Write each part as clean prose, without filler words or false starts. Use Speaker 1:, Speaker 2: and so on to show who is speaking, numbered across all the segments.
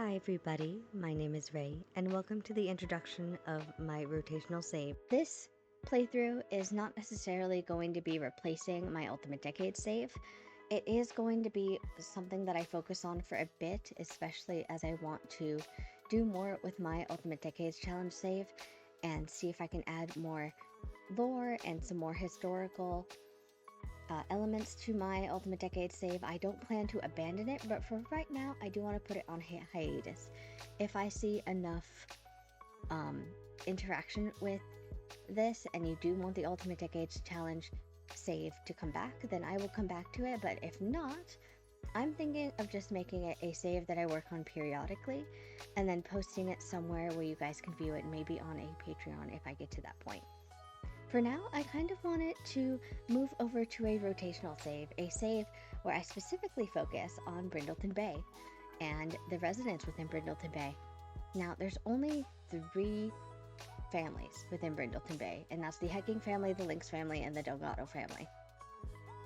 Speaker 1: Hi everybody, my name is Ray, and welcome to the introduction of my rotational save.
Speaker 2: This playthrough is not necessarily going to be replacing my Ultimate Decade save. It is going to be something that I focus on for a bit, especially as I want to do more with my Ultimate Decades Challenge save and see if I can add more lore and some more historical elements to my Ultimate Decade save. I don't plan to abandon it, but for right now, I do want to put it on hiatus. If I see enough interaction with this and you do want the Ultimate Decades Challenge save to come back, then I will come back to it. But if not, I'm thinking of just making it a save that I work on periodically and then posting it somewhere where you guys can view it, maybe on a Patreon if I get to that point. For now, I kind of wanted to move over to a rotational save, a save where I specifically focus on Brindleton Bay and the residents within Brindleton Bay. Now, there's only 3 families within Brindleton Bay, and that's the Hecking family, the Lynx family, and the Delgado family.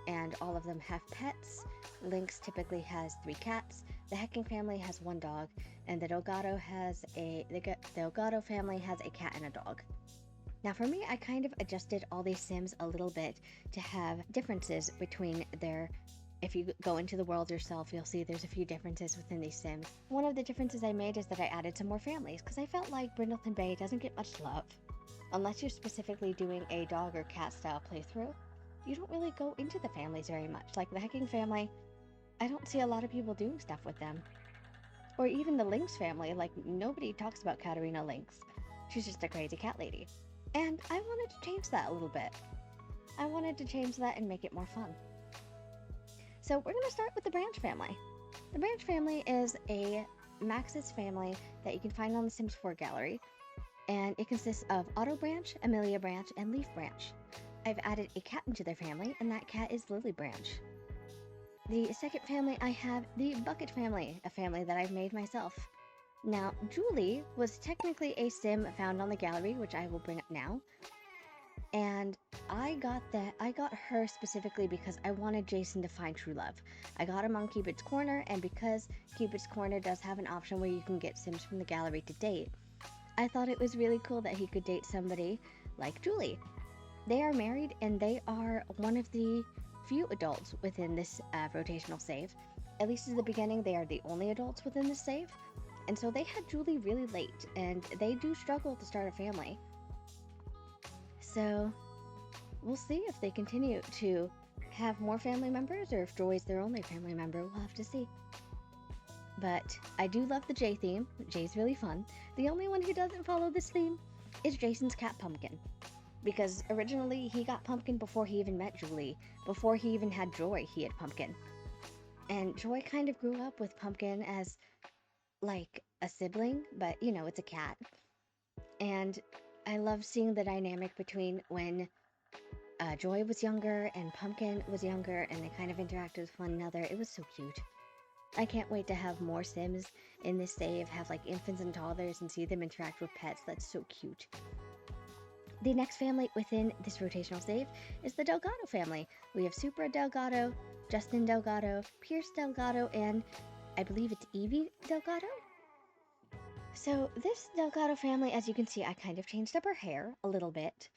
Speaker 2: And all of them have pets. Lynx typically has 3 cats, the Hecking family has 1 dog, and the Delgado family has a cat and a dog. Now for me, I kind of adjusted all these sims a little bit to have differences between if you go into the world yourself, you'll see there's a few differences within these sims. One of the differences I made is that I added some more families, because I felt like Brindleton Bay doesn't get much love. Unless you're specifically doing a dog or cat style playthrough, you don't really go into the families very much. Like the Hecking family, I don't see a lot of people doing stuff with them. Or even the Lynx family, like nobody talks about Katarina Lynx. She's just a crazy cat lady. And I wanted to change that a little bit. I wanted to change that and make it more fun. So we're going to start with the Branch family. The Branch family is a Maxis family that you can find on the Sims 4 gallery. And it consists of Otto Branch, Amelia Branch, and Leaf Branch. I've added a cat into their family, and that cat is Lily Branch. The second family, I have the Bucket family, a family that I've made myself. Now, Julie was technically a sim found on the gallery, which I will bring up now. And I got her specifically because I wanted Jason to find true love. I got him on Cupid's Corner, and because Cupid's Corner does have an option where you can get sims from the gallery to date, I thought it was really cool that he could date somebody like Julie. They are married, and they are one of the few adults within this rotational save. At least at the beginning, they are the only adults within this save. And so they had Julie really late, and they do struggle to start a family. So we'll see if they continue to have more family members or if Joy's their only family member. We'll have to see. But I do love the J theme. Jay's really fun. The only one who doesn't follow this theme is Jason's cat Pumpkin. Because originally he got Pumpkin before he even met Julie. Before he even had Joy, he had Pumpkin. And Joy kind of grew up with Pumpkin as like a sibling, but you know, it's a cat. And I love seeing the dynamic between when Joy was younger and Pumpkin was younger, and they kind of interacted with one another. It was so cute. I can't wait to have more sims in this save, have like infants and toddlers and see them interact with pets. That's so cute. The next family within this rotational save is the Delgado family. We have Supra Delgado, Justin Delgado, Pierce Delgado, and I believe it's Evie Delgado? So this Delgado family, as you can see, I kind of changed up her hair a little bit.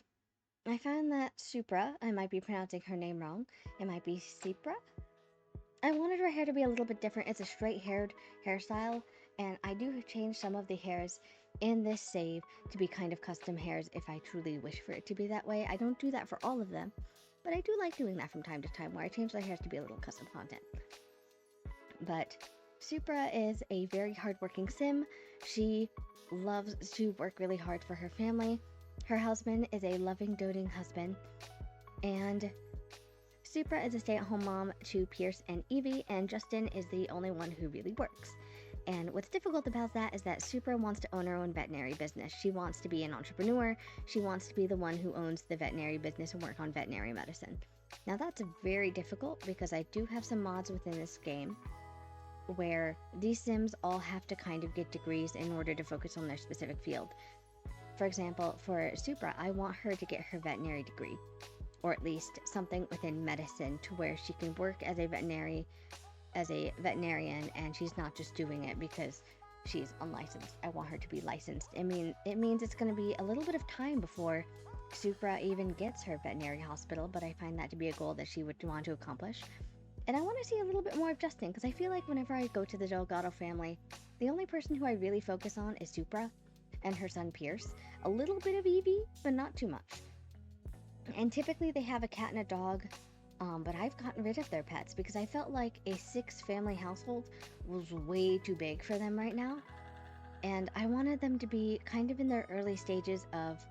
Speaker 2: I found that Supra, I might be pronouncing her name wrong, it might be Supra? I wanted her hair to be a little bit different. It's a straight-haired hairstyle, and I do change some of the hairs in this save to be kind of custom hairs if I truly wish for it to be that way. I don't do that for all of them, but I do like doing that from time to time, where I change their hairs to be a little custom content. But Supra is a very hardworking sim. She loves to work really hard for her family. Her husband is a loving, doting husband. And Supra is a stay-at-home mom to Pierce and Evie, and Justin is the only one who really works. And what's difficult about that is that Supra wants to own her own veterinary business. She wants to be an entrepreneur. She wants to be the one who owns the veterinary business and work on veterinary medicine. Now that's very difficult because I do have some mods within this game where these sims all have to kind of get degrees in order to focus on their specific field. For example, for Supra, I want her to get her veterinary degree, or at least something within medicine to where she can work as a veterinarian, and she's not just doing it because she's unlicensed. I want her to be licensed. It means it's going to be a little bit of time before Supra even gets her veterinary hospital, but I find that to be a goal that she would want to accomplish. And I want to see a little bit more of Justin, because I feel like whenever I go to the Delgado family, the only person who I really focus on is Supra and her son Pierce. A little bit of Evie, but not too much. And typically they have a cat and a dog, but I've gotten rid of their pets because I felt like a 6-family household was way too big for them right now. And I wanted them to be kind of in their early stages of,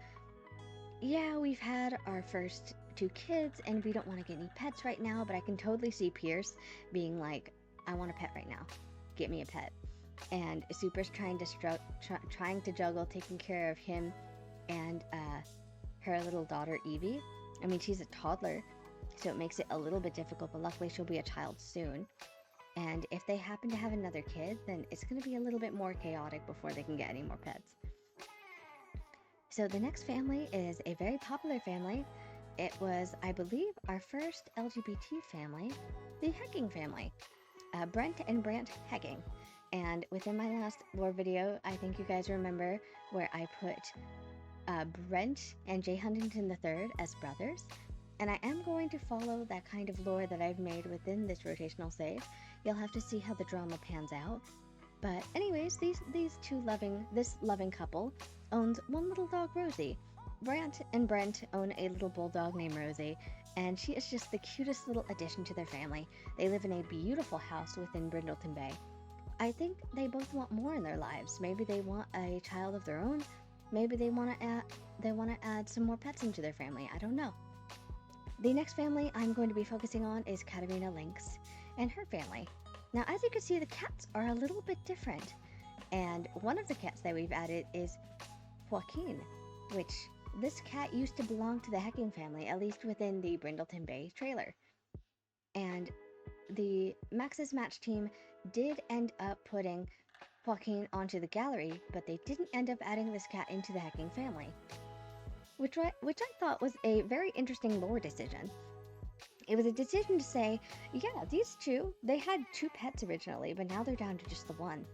Speaker 2: yeah, we've had our first 2 kids and we don't want to get any pets right now, but I can totally see Pierce being like, I want a pet right now. Get me a pet. And Supra's trying to juggle taking care of him and her little daughter Evie. I mean, she's a toddler, so it makes it a little bit difficult, but luckily she'll be a child soon. And if they happen to have another kid, then it's going to be a little bit more chaotic before they can get any more pets. So the next family is a very popular family. It was, I believe, our first LGBT family, the Hecking family. Brent and Brant Hecking. And within my last lore video, I think you guys remember where I put Brent and Jay Huntington III as brothers. And I am going to follow that kind of lore that I've made within this rotational save. You'll have to see how the drama pans out. But anyways, this loving couple owns one little dog, Rosie. Brant and Brent own a little bulldog named Rosie, and she is just the cutest little addition to their family. They live in a beautiful house within Brindleton Bay. I think they both want more in their lives. Maybe they want a child of their own. Maybe they want to add some more pets into their family. I don't know. The next family I'm going to be focusing on is Katerina Lynx and her family. Now, as you can see, the cats are a little bit different. And one of the cats that we've added is Joaquin, which this cat used to belong to the Hecking family, at least within the Brindleton Bay trailer. And the Max's Match team did end up putting Joaquin onto the gallery, but they didn't end up adding this cat into the Hecking family, which I thought was a very interesting lore decision. It was a decision to say, yeah, these two, they had 2 pets originally, but now they're down to just the one.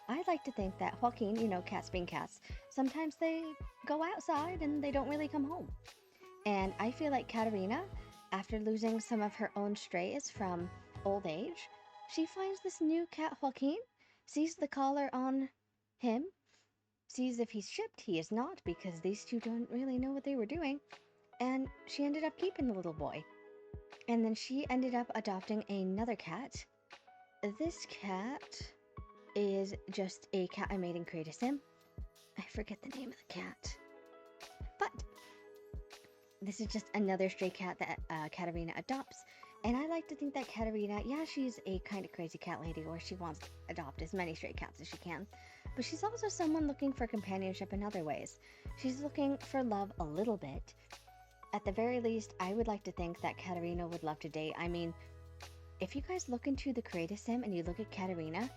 Speaker 2: I like to think that Joaquin, cats being cats, sometimes they go outside and they don't really come home. And I feel like Katerina, after losing some of her own strays from old age, she finds this new cat Joaquin, sees the collar on him, sees if he's shipped. He is not, because these two don't really know what they were doing, and she ended up keeping the little boy. And then she ended up adopting another cat. This cat is just a cat I made in Create a Sim. I forget the name of the cat. But this is just another stray cat that Katerina adopts. And I like to think that Katerina, yeah, she's a kind of crazy cat lady where she wants to adopt as many stray cats as she can. But she's also someone looking for companionship in other ways. She's looking for love a little bit. At the very least, I would like to think that Katerina would love to date. I mean, if you guys look into the Create a Sim and you look at Katerina,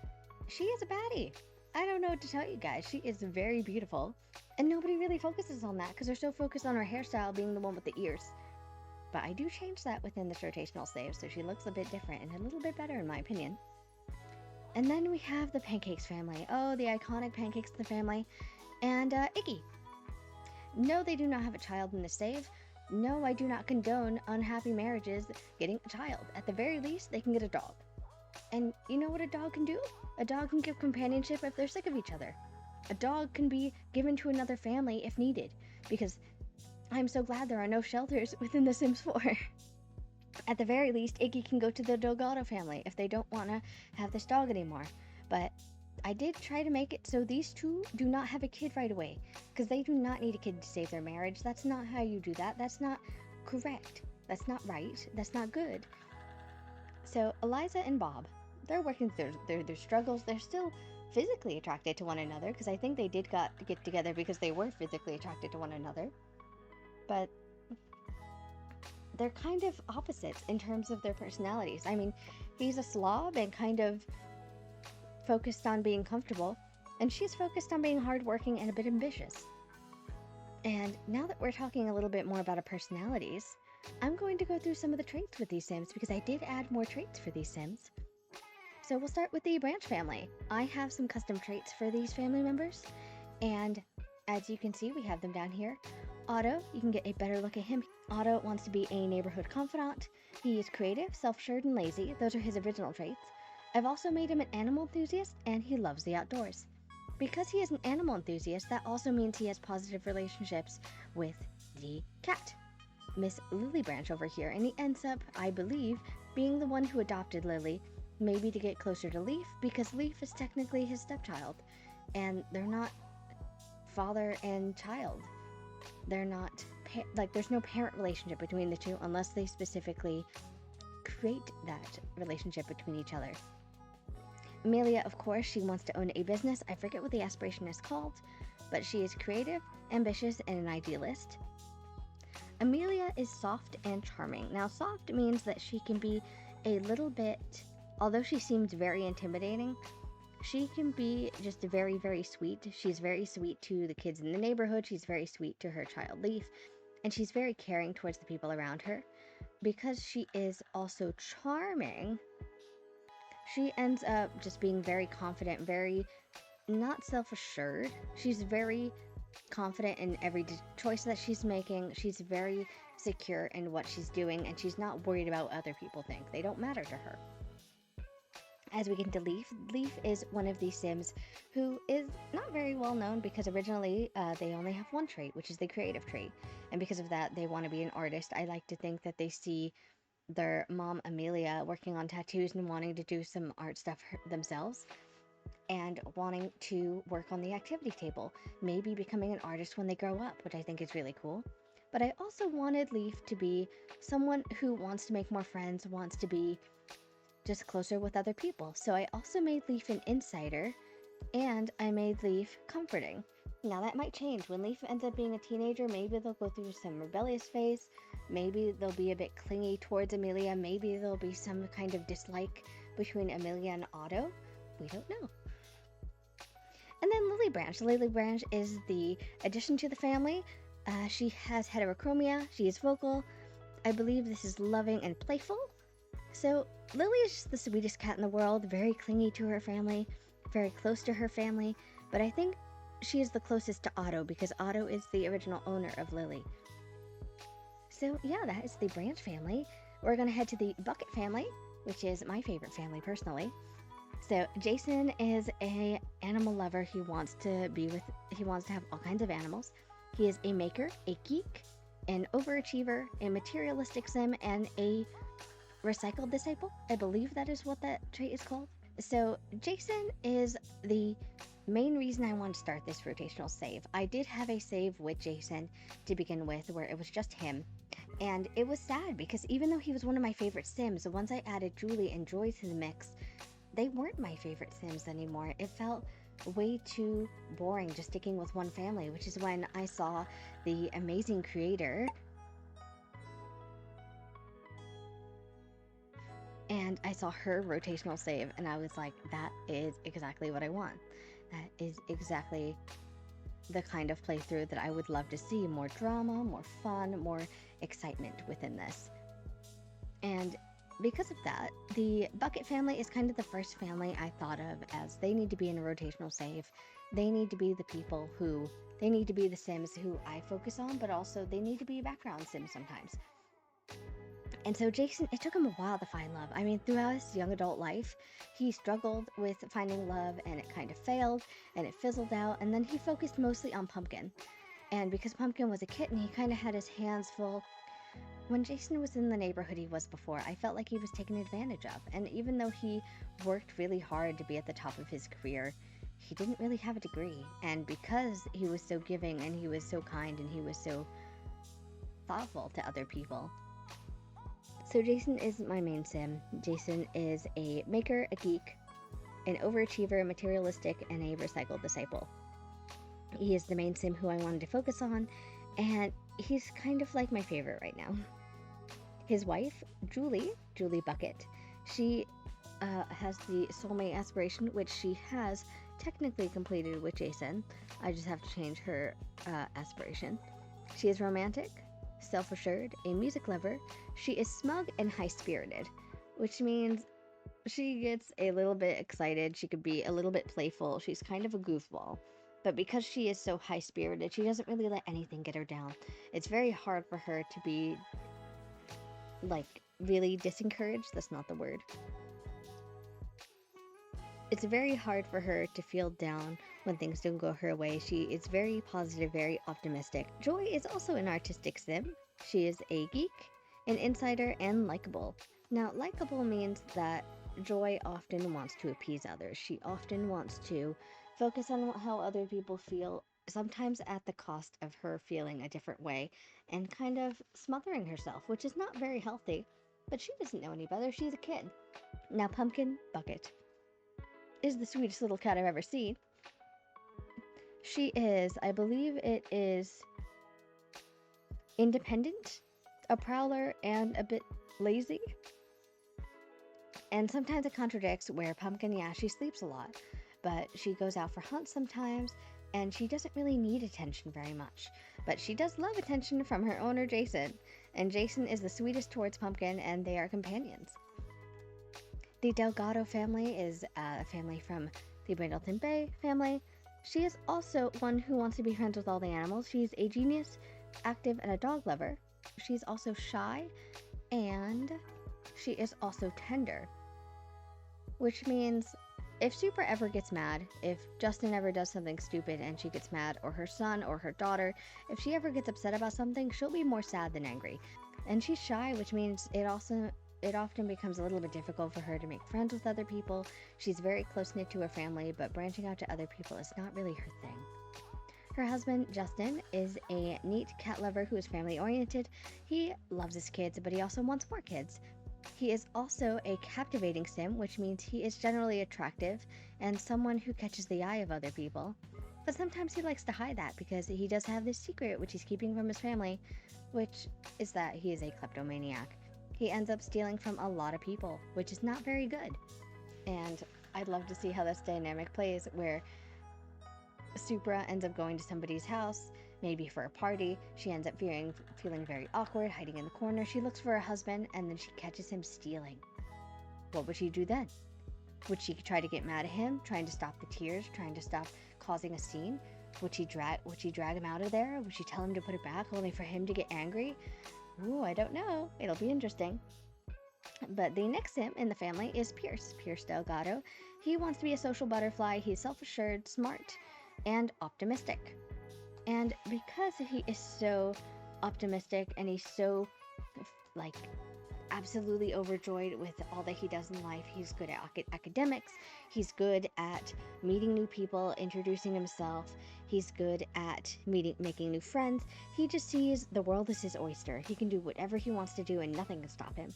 Speaker 2: she is a baddie. I don't know what to tell you guys. She is very beautiful. And nobody really focuses on that because they're so focused on her hairstyle being the one with the ears. But I do change that within this rotational save, so she looks a bit different and a little bit better in my opinion. And then we have the Pancakes family. Oh, the iconic Pancakes of the family. And Iggy. No, they do not have a child in the save. No, I do not condone unhappy marriages getting a child. At the very least, they can get a dog. And you know what a dog can do? A dog can give companionship if they're sick of each other. A dog can be given to another family if needed, because I'm so glad there are no shelters within The Sims 4. At the very least, Iggy can go to the Delgado family if they don't want to have this dog anymore. But I did try to make it so these two do not have a kid right away, because they do not need a kid to save their marriage. That's not how you do that. That's not correct. That's not right. That's not good. So Eliza and Bob, they're working through their struggles. They're still physically attracted to one another, because I think they did get together because they were physically attracted to one another. But they're kind of opposites in terms of their personalities. I mean, he's a slob and kind of focused on being comfortable, and she's focused on being hardworking and a bit ambitious. And now that we're talking a little bit more about our personalities, I'm going to go through some of the traits with these Sims, because I did add more traits for these Sims. So we'll start with the Branch family. I have some custom traits for these family members, and as you can see, we have them down here. Otto, you can get a better look at him. Otto wants to be a neighborhood confidant. He is creative, self-assured, and lazy. Those are his original traits. I've also made him an animal enthusiast, and he loves the outdoors. Because he is an animal enthusiast, that also means he has positive relationships with the cat, Miss Lily Branch over here, and he ends up, I believe, being the one who adopted Lily, maybe to get closer to Leaf, because Leaf is technically his stepchild, and they're not father and child. They're not, there's no parent relationship between the two unless they specifically create that relationship between each other. Amelia, of course, she wants to own a business. I forget what the aspiration is called, but she is creative, ambitious, and an idealist. Amelia is soft and charming. Now, soft means that she can be a little bit, although she seems very intimidating, she can be just very, very sweet. She's very sweet to the kids in the neighborhood. She's very sweet to her child Leaf, and she's very caring towards the people around her. Because she is also charming, she ends up just being very confident, very not self-assured. She's very confident in every choice that she's making. She's very secure in what she's doing, and she's not worried about what other people think. They don't matter to her. As we get into Leaf, Leaf is one of these Sims who is not very well known because originally they only have one trait, which is the creative trait. And because of that, they want to be an artist. I like to think that they see their mom, Amelia, working on tattoos and wanting to do some art stuff themselves, and wanting to work on the activity table, maybe becoming an artist when they grow up, which I think is really cool. But I also wanted Leaf to be someone who wants to make more friends, wants to be just closer with other people. So I also made Leaf an insider, and I made Leaf comforting. Now that might change. When Leaf ends up being a teenager, maybe they'll go through some rebellious phase, maybe they'll be a bit clingy towards Amelia, maybe there'll be some kind of dislike between Amelia and Otto. We don't know. And then Lily Branch. Lily Branch is the addition to the family. She has heterochromia, she is vocal. I believe this is loving and playful. So Lily is just the sweetest cat in the world, very clingy to her family, very close to her family, but I think she is the closest to Otto because Otto is the original owner of Lily. So yeah, that is the Branch family. We're gonna head to the Bucket family, which is my favorite family personally. So Jason is a animal lover. He wants to have all kinds of animals. He is a maker, a geek, an overachiever, a materialistic sim, and a recycled disciple. I believe that is what that trait is called. So Jason is the main reason I want to start this rotational save. I did have a save with Jason to begin with where it was just him, and it was sad because even though he was one of my favorite Sims, once I added Julie and Joy to the mix, they weren't my favorite Sims anymore. It felt way too boring just sticking with one family, which is when I saw the amazing creator and I saw her rotational save, and I was like, that is exactly what I want. That is exactly the kind of playthrough that I would love to see. More drama, more fun, more excitement within this. And because of that, the Bucket family is kind of the first family I thought of as they need to be in a rotational save. They need to be the people who, they need to be the Sims who I focus on, but also they need to be background Sims sometimes. And so Jason, it took him a while to find love. I mean, throughout his young adult life, he struggled with finding love, and it kind of failed, and it fizzled out, and then he focused mostly on Pumpkin. And because Pumpkin was a kitten, he kind of had his hands full. When Jason was in the neighborhood he was before, I felt like he was taken advantage of. And even though he worked really hard to be at the top of his career, he didn't really have a degree. And because he was so giving, and he was so kind, and he was so thoughtful to other people. So Jason is my main sim. Jason is a maker, a geek, an overachiever, materialistic, and a recycled disciple. He is the main sim who I wanted to focus on, and he's kind of like my favorite right now. His wife, Julie Bucket, she has the soulmate aspiration, which she has technically completed with Jason. I just have to change her aspiration. She is romantic, self-assured, a music lover. She is smug and high-spirited, which means She gets a little bit excited. She could be a little bit playful. She's kind of a goofball. But because she is so high spirited, she doesn't really let anything get her down. It's very hard for her to be, like, really disencouraged. That's not the word. It's very hard for her to feel down when things don't go her way. She is very positive, very optimistic. Joy is also an artistic sim. She is a geek, an insider, and likable. Now, likable means that Joy often wants to appease others. She often wants to focus on how other people feel, sometimes at the cost of her feeling a different way and kind of smothering herself, which is not very healthy. But she doesn't know any better. She's a kid. Now, Pumpkin Bucket is the sweetest little cat I've ever seen. She is, I believe it is independent, a prowler, and a bit lazy. And sometimes it contradicts where Pumpkin, yeah, she sleeps a lot, but she goes out for hunts sometimes, and she doesn't really need attention very much. But she does love attention from her owner, Jason, and Jason is the sweetest towards Pumpkin, and they are companions. The Delgado family is a family from the Brindleton Bay family. She is also one who wants to be friends with all the animals. She's a genius, active, and a dog lover. She's also shy, and she is also tender. Which means if Super ever gets mad, if Justin ever does something stupid and she gets mad, or her son or her daughter, if she ever gets upset about something, she'll be more sad than angry. And she's shy, which means it often becomes a little bit difficult for her to make friends with other people. She's very close-knit to her family, but branching out to other people is not really her thing. Her husband, Justin, is a neat cat lover who is family-oriented. He loves his kids, but he also wants more kids. He is also a captivating sim, which means he is generally attractive and someone who catches the eye of other people. But sometimes he likes to hide that because he does have this secret which he's keeping from his family, which is that he is a kleptomaniac. He ends up stealing from a lot of people, which is not very good. And I'd love to see how this dynamic plays, where Supra ends up going to somebody's house, maybe for a party. She ends up feeling very awkward, hiding in the corner. She looks for her husband, and then she catches him stealing. What would she do then? Would she try to get mad at him, trying to stop the tears, trying to stop causing a scene? Would she drag him out of there? Would she tell him to put it back, only for him to get angry? Ooh, I don't know. It'll be interesting. But the next sim in the family is Pierce Delgado. He wants to be a social butterfly. He's self-assured, smart, and optimistic. And because he is so optimistic and he's so, like, absolutely overjoyed with all that he does in life, he's good at academics, he's good at meeting new people, introducing himself, he's good at making new friends. He just sees the world as his oyster. He can do whatever he wants to do and nothing can stop him.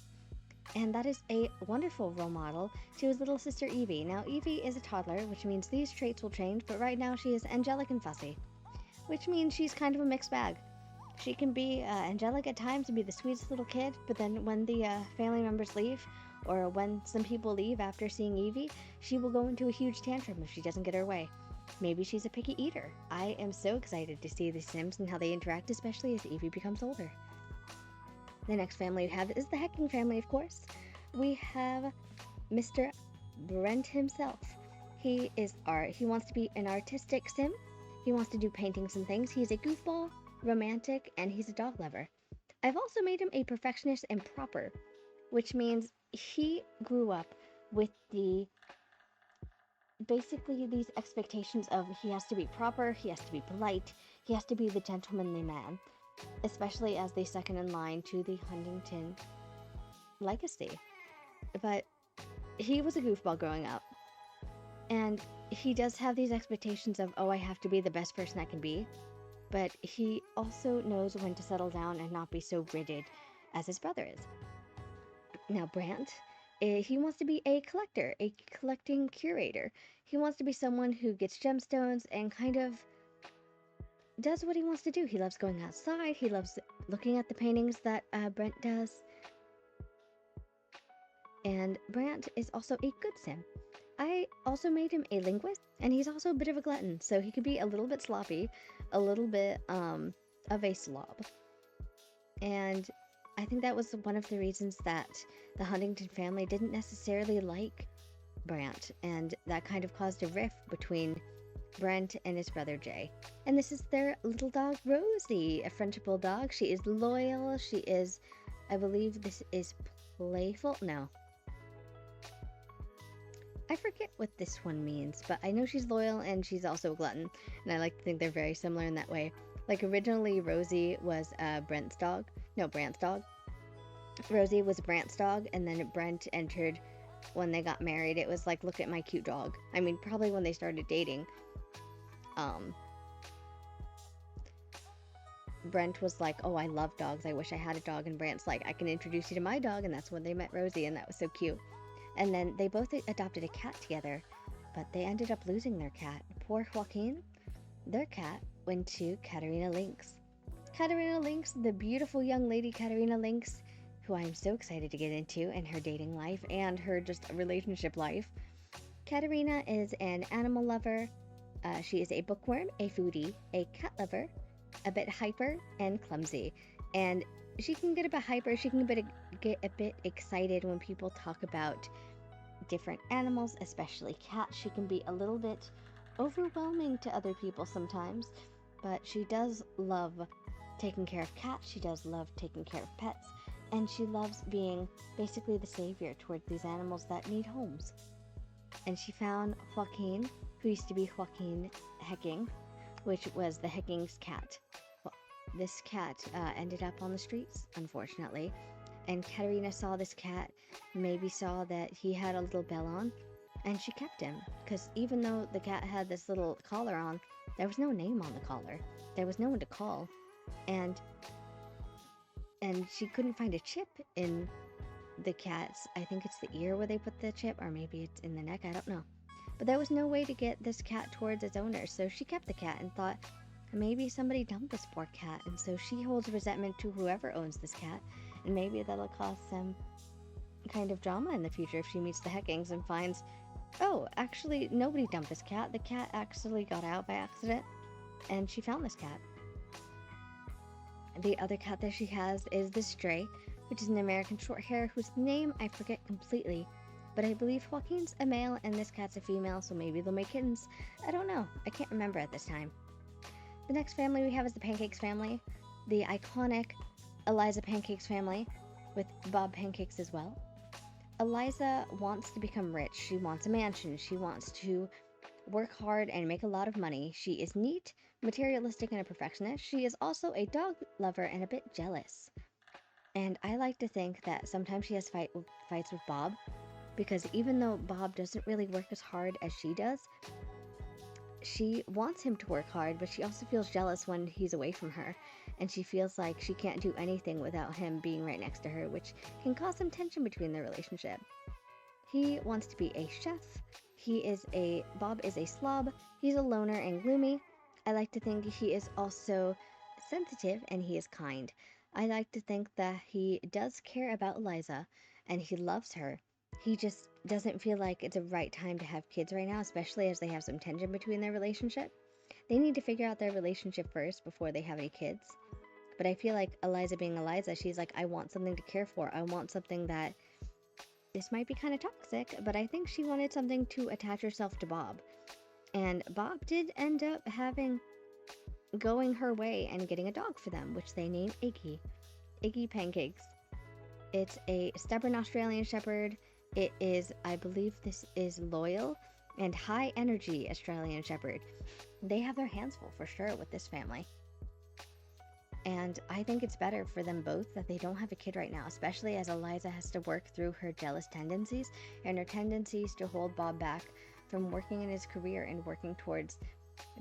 Speaker 2: And that is a wonderful role model to his little sister Evie. Now, Evie is a toddler, which means these traits will change, but right now she is angelic and fussy, which means she's kind of a mixed bag. She can be angelic at times and be the sweetest little kid, but then when the family members leave, or when some people leave after seeing Evie, she will go into a huge tantrum if she doesn't get her way. Maybe she's a picky eater. I am so excited to see the Sims and how they interact, especially as Evie becomes older. The next family we have is the Hecking family, of course. We have Mr. Brent himself. He wants to be an artistic sim. He wants to do paintings and things. He's a goofball, romantic, and he's a dog lover. I've also made him a perfectionist and proper, which means he grew up with basically these expectations of he has to be proper, he has to be polite, he has to be the gentlemanly man, especially as the second in line to the Huntington legacy. But he was a goofball growing up, and he does have these expectations of, oh, I have to be the best person I can be, but he also knows when to settle down and not be so rigid as his brother is. Now, Brant, he wants to be a collector, a collecting curator. He wants to be someone who gets gemstones and kind of does what he wants to do. He loves going outside. He loves looking at the paintings that Brent does. And Brant is also a good sim. I also made him a linguist, and he's also a bit of a glutton, so he could be a little bit sloppy, a little bit of a slob. And I think that was one of the reasons that the Huntington family didn't necessarily like Brant, and that kind of caused a rift between Brent and his brother Jay. And this is their little dog Rosie, a French bulldog. She is loyal. She is, I believe this is playful. No. I forget what this one means, but I know she's loyal and she's also a glutton. And I like to think they're very similar in that way. Like originally Rosie was Brent's dog. No, Brant's dog. Rosie was Brant's dog, and then Brent entered when they got married. It was like, look at my cute dog. I mean, probably when they started dating. Brent was like, oh, I love dogs. I wish I had a dog. And Brant's like, I can introduce you to my dog. And that's when they met Rosie, and that was so cute. And then they both adopted a cat together, but they ended up losing their cat. Poor Joaquin. Their cat went to Katerina Lynx. Katerina Lynx, the beautiful young lady Katerina Lynx, who I'm so excited to get into, and her dating life and her just relationship life. Katerina is an animal lover. She is a bookworm, a foodie, a cat lover, a bit hyper and clumsy. And she can get a bit hyper. She can get a bit excited when people talk about different animals, especially cats. She can be a little bit overwhelming to other people sometimes, but she does love taking care of cats. She does love taking care of pets, and she loves being basically the savior towards these animals that need homes. And she found Joaquin, who used to be Joaquin Hecking, which was the Hecking's cat. Well, this cat ended up on the streets, unfortunately, and Katerina saw this cat, maybe saw that he had a little bell on, and she kept him, because even though the cat had this little collar on, there was no name on the collar. There was no one to call, and she couldn't find a chip in the cat's, I think it's the ear where they put the chip, or maybe it's in the neck, I don't know. But there was no way to get this cat towards its owner, so she kept the cat and thought, maybe somebody dumped this poor cat, and so she holds resentment to whoever owns this cat, and maybe that'll cause some kind of drama in the future if she meets the Heckings and finds, oh, actually, nobody dumped this cat. The cat actually got out by accident, and she found this cat. The other cat that she has is the Stray, which is an American Shorthair whose name I forget completely, but I believe Joaquin's a male and this cat's a female, so maybe they'll make kittens. I don't know. I can't remember at this time. The next family we have is the Pancakes family, the iconic Eliza Pancakes family, with Bob Pancakes as well. Eliza wants to become rich. She wants a mansion. She wants to work hard and make a lot of money. She is neat, materialistic, and a perfectionist. She is also a dog lover and a bit jealous. And I like to think that sometimes she has fights with Bob, because even though Bob doesn't really work as hard as she does, she wants him to work hard, but she also feels jealous when he's away from her, and she feels like she can't do anything without him being right next to her, which can cause some tension between their relationship. He wants to be a chef. Bob is a slob. He's a loner and gloomy. I like to think he is also sensitive and he is kind. I like to think that he does care about Eliza and he loves her. He just doesn't feel like it's a right time to have kids right now, especially as they have some tension between their relationship. They need to figure out their relationship first before they have any kids. But I feel like Eliza being Eliza, she's like, I want something to care for. I want something that, this might be kind of toxic, but I think she wanted something to attach herself to Bob. And Bob did end up going her way and getting a dog for them, which they named Iggy. Iggy Pancakes. It's a stubborn Australian Shepherd. It is, I believe this is loyal and high energy Australian Shepherd. They have their hands full for sure with this family. And I think it's better for them both that they don't have a kid right now, especially as Eliza has to work through her jealous tendencies and her tendencies to hold Bob back from working in his career and working towards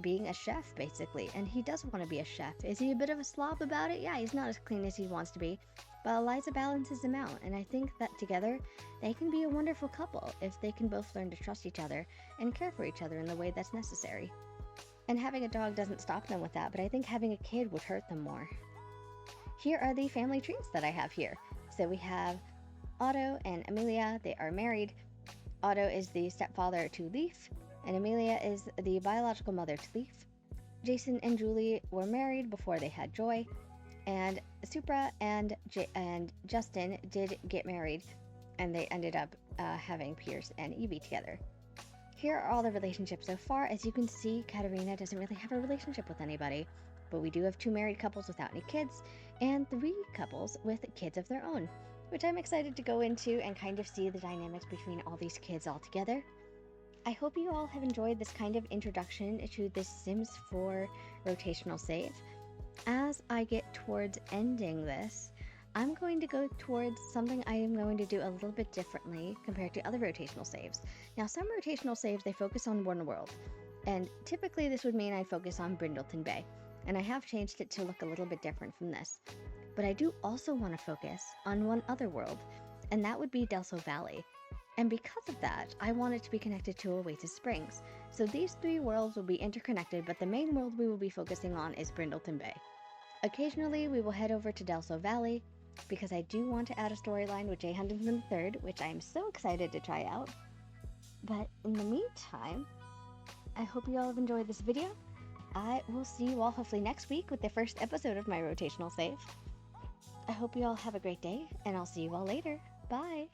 Speaker 2: being a chef, basically. And he does want to be a chef. Is he a bit of a slob about it? Yeah, he's not as clean as he wants to be. But Eliza balances him out, and I think that together they can be a wonderful couple if they can both learn to trust each other and care for each other in the way that's necessary. And having a dog doesn't stop them with that, but I think having a kid would hurt them more. Here are the family trees that I have here. So we have Otto and Amelia. They are married. Otto is the stepfather to Leaf, and Amelia is the biological mother to Leaf. Jason and Julie were married before they had Joy. And Supra and Justin did get married, and they ended up having Pierce and Evie together. Here are all the relationships so far. As you can see, Katerina doesn't really have a relationship with anybody, but we do have 2 married couples without any kids, and 3 couples with kids of their own, which I'm excited to go into and kind of see the dynamics between all these kids all together. I hope you all have enjoyed this kind of introduction to the Sims 4 rotational save. As I get towards ending this, I'm going to go towards something I am going to do a little bit differently compared to other rotational saves. Now, some rotational saves, they focus on one world, and typically this would mean I focus on Brindleton Bay, and I have changed it to look a little bit different from this. But I do also want to focus on one other world, and that would be Delso Valley. And because of that, I want it to be connected to Oasis Springs. So these 3 worlds will be interconnected, but the main world we will be focusing on is Brindleton Bay. Occasionally, we will head over to Delso Valley, because I do want to add a storyline with Jay Huntington III, which I am so excited to try out. But in the meantime, I hope you all have enjoyed this video. I will see you all hopefully next week with the first episode of my rotational save. I hope you all have a great day, and I'll see you all later. Bye!